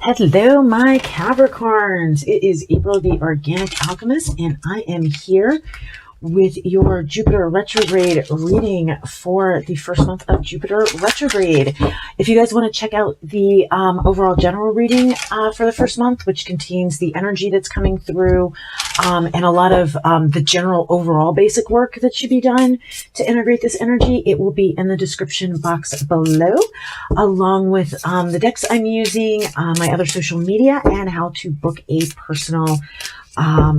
Hello, my Capricorns. It is April the Organic Alchemist, and I am here with your Jupiter retrograde reading for the first month of Jupiter retrograde. If you guys want to check out the overall general reading for the first month, which contains the energy that's coming through and a lot of the general overall basic work that should be done to integrate this energy, it will be in the description box below, along with the decks I'm using, my other social media, and how to book a personal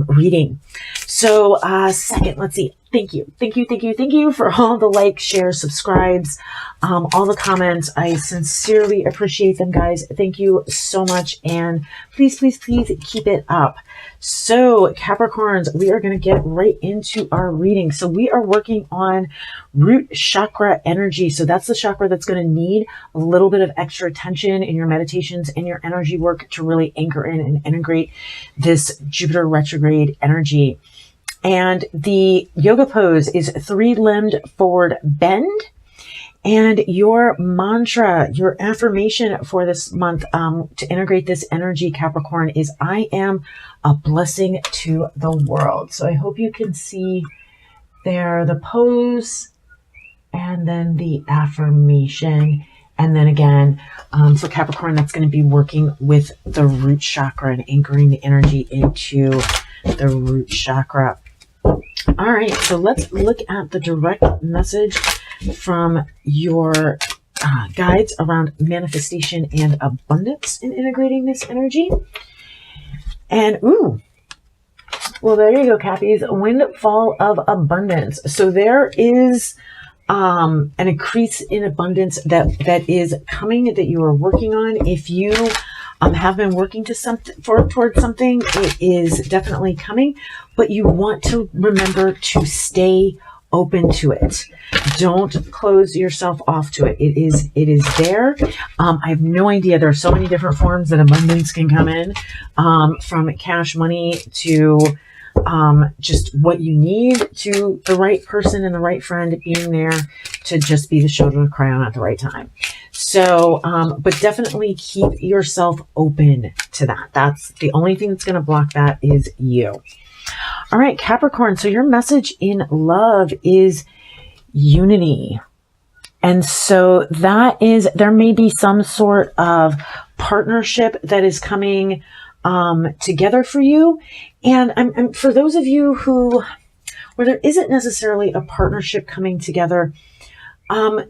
reading. So second, let's see. Thank you for all the likes, shares, subscribes, all the comments. I sincerely appreciate them, guys. Thank you so much, and please keep it up. So Capricorns, we are going to get right into our reading. So we are working on root chakra energy. So that's the chakra that's going to need a little bit of extra attention in your meditations and your energy work to really anchor in and integrate this Jupiter retrograde energy. And the yoga pose is 3-limbed forward bend. And your mantra, your affirmation for this month to integrate this energy, Capricorn, is I am a blessing to the world. So I hope you can see there the pose and then the affirmation. And then again, for Capricorn, that's going to be working with the root chakra and anchoring the energy into the root chakra. All right, so let's look at the direct message from your guides around manifestation and abundance in integrating this energy. And well, there you go, Cappies. Windfall of abundance. So there is an increase in abundance that is coming, that you are working on. If you have been working towards something, it is definitely coming, but you want to remember to stay open to it. Don't close yourself off to it. It is there. I have no idea. There are so many different forms that abundance can come in, from cash money to just what you need, to the right person and the right friend being there to just be the shoulder to cry on at the right time. So, but definitely keep yourself open to that. That's the only thing that's going to block that is you. All right, Capricorn. So your message in love is unity. And so that is, there may be some sort of partnership that is coming together for you. And for those of you where there isn't necessarily a partnership coming together,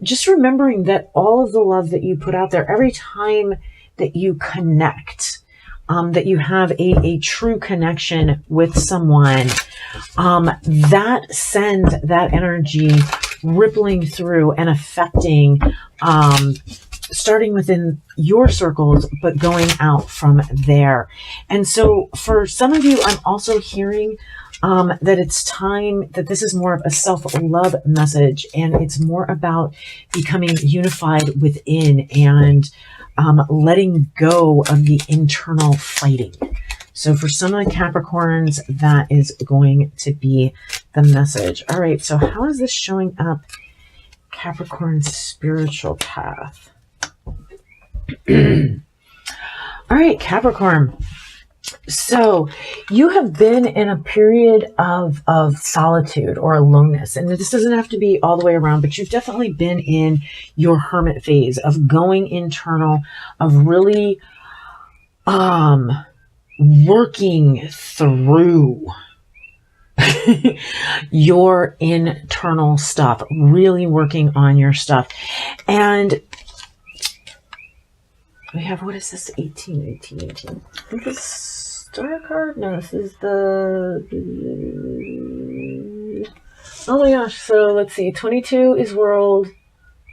just remembering that all of the love that you put out there, every time that you connect, that you have a true connection with someone, that sends that energy rippling through and affecting, starting within your circles, but going out from there. And so for some of you, I'm also hearing that it's time, that this is more of a self-love message, and it's more about becoming unified within and letting go of the internal fighting. So for some of the Capricorns, that is going to be the message. All right, so how is this showing up Capricorn's spiritual path? All right, Capricorn. So you have been in a period of solitude or aloneness, and this doesn't have to be all the way around, but you've definitely been in your hermit phase of going internal, of really working through your internal stuff, really working on your stuff. And we have, what is this? 18. I think this star card? No, this is the... Oh my gosh. So let's see. 22 is world.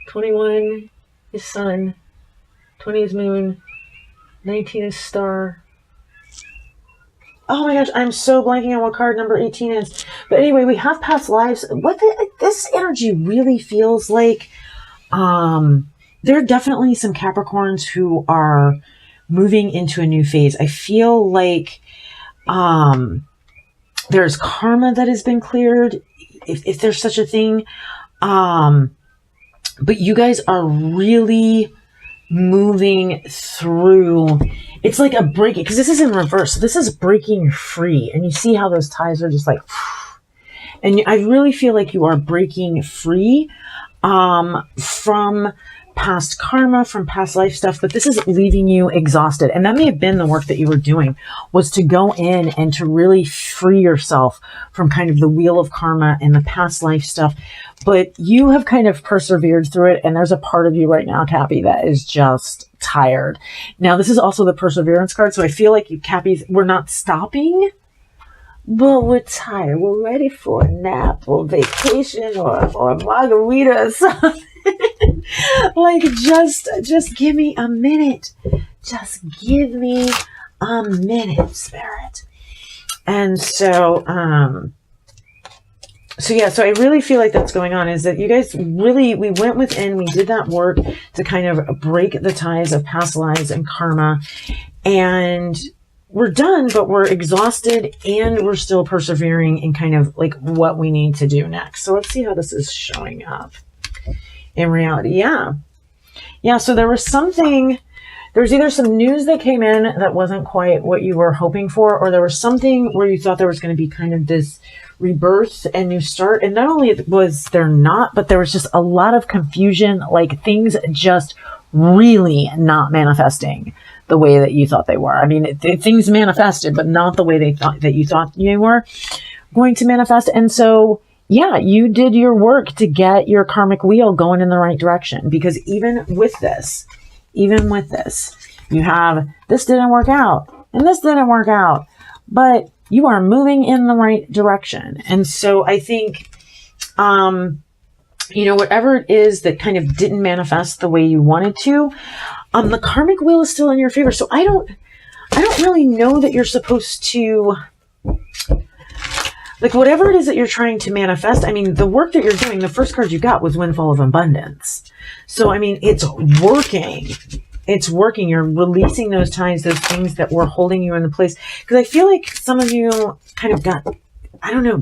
21 is sun. 20 is moon. 19 is star. Oh my gosh. I'm so blanking on what card number 18 is. But anyway, we have past lives. This energy really feels like... there are definitely some Capricorns who are moving into a new phase. I feel like there's karma that has been cleared, if there's such a thing. But you guys are really moving through it's like a break, because this is in reverse. So this is breaking free. And you see how those ties are just like, and I really feel like you are breaking free from past karma, from past life stuff, but this is leaving you exhausted. And that may have been the work that you were doing, was to go in and to really free yourself from kind of the wheel of karma and the past life stuff. But you have kind of persevered through it. And there's a part of you right now, Cappy, that is just tired. Now, this is also the perseverance card. So I feel like you, Cappies, we're not stopping, but we're tired. We're ready for a nap or vacation or a margarita or something. Like, just give me a minute. Just give me a minute, Spirit. And so I really feel like that's going on, is that you guys really, we went within, we did that work to kind of break the ties of past lives and karma, and we're done, but we're exhausted and we're still persevering in kind of like what we need to do next. So let's see how this is showing up in reality. Yeah. So there was something, there's either some news that came in that wasn't quite what you were hoping for, or there was something where you thought there was going to be kind of this rebirth and new start. And not only was there not, but there was just a lot of confusion, like things just really not manifesting the way that you thought they were. I mean, things manifested, but not the way they thought that you thought you were going to manifest. And so, yeah, you did your work to get your karmic wheel going in the right direction, because even with this, you have, this didn't work out and this didn't work out, but you are moving in the right direction. And so I think, whatever it is that kind of didn't manifest the way you wanted to, the karmic wheel is still in your favor. So I don't really know that you're supposed to, like, whatever it is that you're trying to manifest. I mean, the work that you're doing, the first card you got was Windfall of Abundance. So, I mean, it's working. It's working. You're releasing those ties, those things that were holding you in the place. Because I feel like some of you kind of got,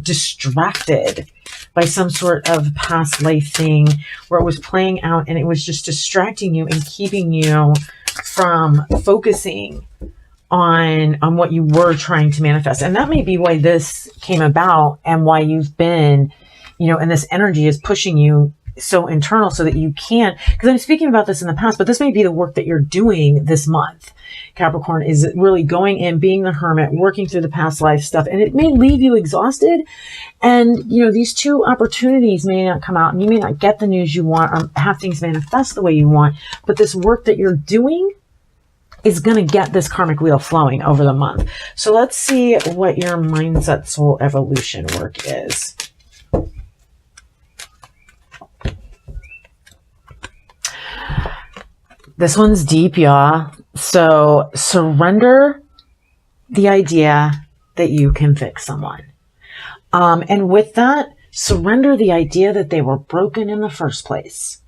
distracted by some sort of past life thing where it was playing out and it was just distracting you and keeping you from focusing on what you were trying to manifest. And that may be why this came about and why you've been, and this energy is pushing you so internal so that you can't, because I'm speaking about this in the past, but this may be the work that you're doing this month. Capricorn is really going in, being the hermit, working through the past life stuff, and it may leave you exhausted. And, these two opportunities may not come out and you may not get the news you want or have things manifest the way you want, but this work that you're doing is going to get this karmic wheel flowing over the month. So let's see what your mindset soul evolution work is. This one's deep, y'all. So surrender the idea that you can fix someone. And with that, surrender the idea that they were broken in the first place.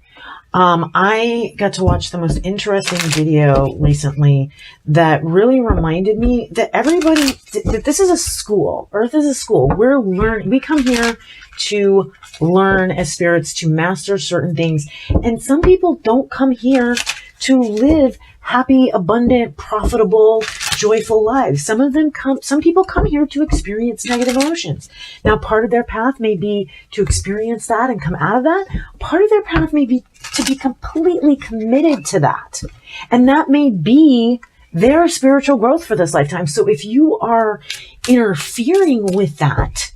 I got to watch the most interesting video recently that really reminded me that that this is a school. Earth is a school. We come here to learn as spirits, to master certain things. And some people don't come here to live happy, abundant, profitable, joyful lives. Some people come here to experience negative emotions. Now, part of their path may be to experience that and come out of that. Part of their path may be to be completely committed to that. And that may be their spiritual growth for this lifetime. So if you are interfering with that,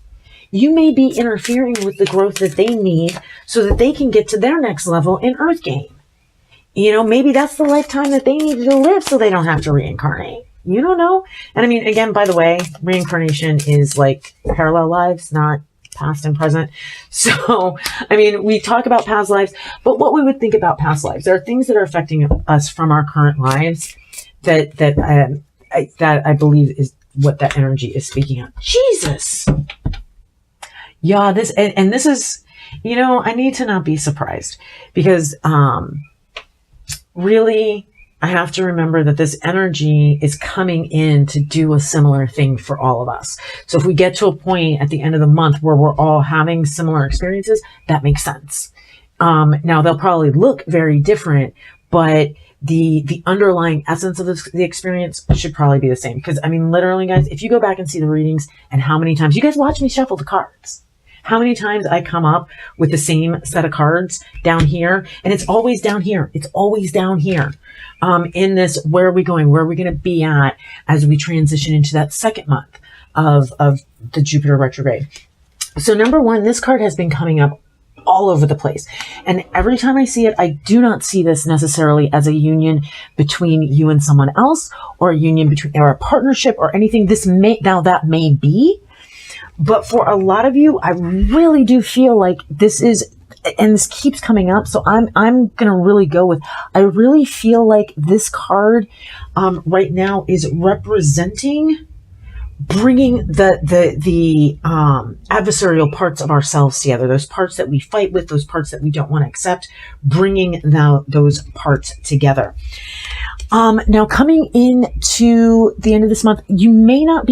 you may be interfering with the growth that they need so that they can get to their next level in Earth game. Maybe that's the lifetime that they needed to live so they don't have to reincarnate. You don't know. And I mean, again, by the way, reincarnation is like parallel lives, not past and present. So, I mean, we talk about past lives, but what we would think about past lives, there are things that are affecting us from our current lives that I believe is what that energy is speaking of. Jesus. Yeah, this is, I need to not be surprised because, really, I have to remember that this energy is coming in to do a similar thing for all of us. So if we get to a point at the end of the month where we're all having similar experiences, that makes sense. Now they'll probably look very different, but the underlying essence of the experience should probably be the same. Because, I mean, literally, guys, if you go back and see the readings and how many times, you guys watch me shuffle the cards, how many times I come up with the same set of cards down here, and it's always down here. It's always down here. In this, where are we going? Where are we going to be at as we transition into that second month of the Jupiter retrograde? So number one, this card has been coming up all over the place. And every time I see it, I do not see this necessarily as a union between you and someone else, or a union between, or a partnership or anything. That may be. But for a lot of you, I really do feel like this is, and this keeps coming up, so I'm going to really go with, I really feel like this card right now is representing bringing the adversarial parts of ourselves together, those parts that we fight with, those parts that we don't want to accept, bringing those parts together. Now, coming into the end of this month, you may not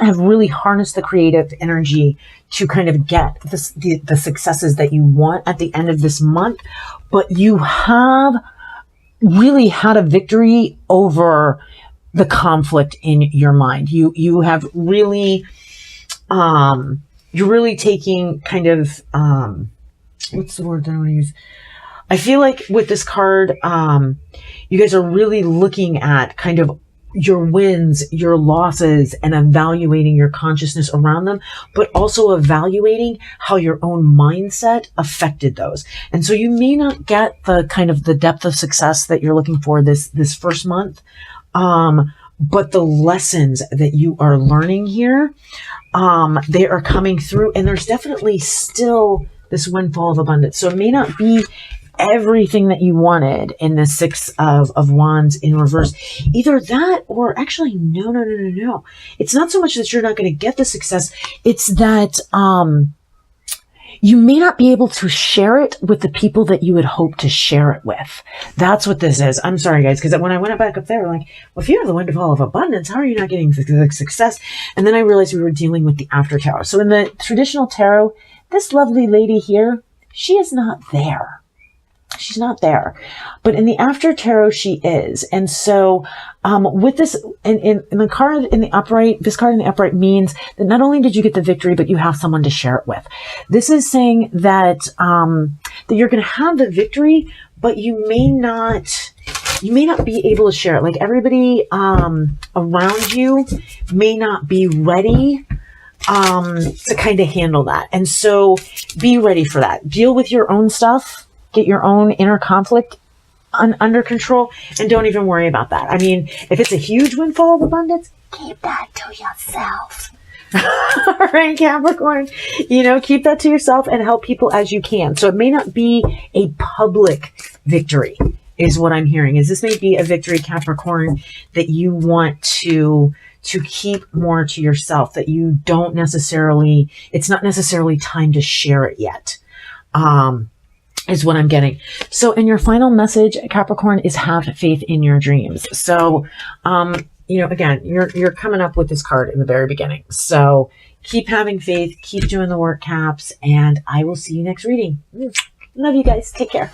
have really harnessed the creative energy to kind of get the successes that you want at the end of this month, but you have really had a victory over the conflict in your mind. You have really, you're really taking kind of, what's the word that I want to use? I feel like with this card, you guys are really looking at kind of your wins, your losses, and evaluating your consciousness around them, but also evaluating how your own mindset affected those. And so you may not get the kind of the depth of success that you're looking for this first month. But the lessons that you are learning here, they are coming through, and there's definitely still this windfall of abundance. So it may not be everything that you wanted in the Six of Wands in reverse. Either that, or actually, no. It's not so much that you're not going to get the success. It's that, you may not be able to share it with the people that you would hope to share it with. That's what this is. I'm sorry, guys, because when I went back up there, like, well, if you have the windfall of abundance, how are you not getting the success? And then I realized we were dealing with the after tarot. So in the traditional tarot, this lovely lady here, she is not there. She's not there. But in the after tarot, she is. And so with this, in the card in the upright, this card in the upright means that not only did you get the victory, but you have someone to share it with. This is saying that, that you're going to have the victory, but you may not be able to share it. Like, everybody around you may not be ready to kind of handle that. And so be ready for that. Deal with your own stuff. Get your own inner conflict under control, and don't even worry about that. I mean, if it's a huge windfall of abundance, keep that to yourself. All right, Capricorn, keep that to yourself and help people as you can. So it may not be a public victory, is what I'm hearing. This may be a victory, Capricorn, that you want to keep more to yourself, that you don't necessarily, it's not necessarily time to share it yet. Is what I'm getting. So in your final message, Capricorn, is have faith in your dreams. So, again, you're coming up with this card in the very beginning. So keep having faith, keep doing the work, Caps, and I will see you next reading. Love you guys. Take care.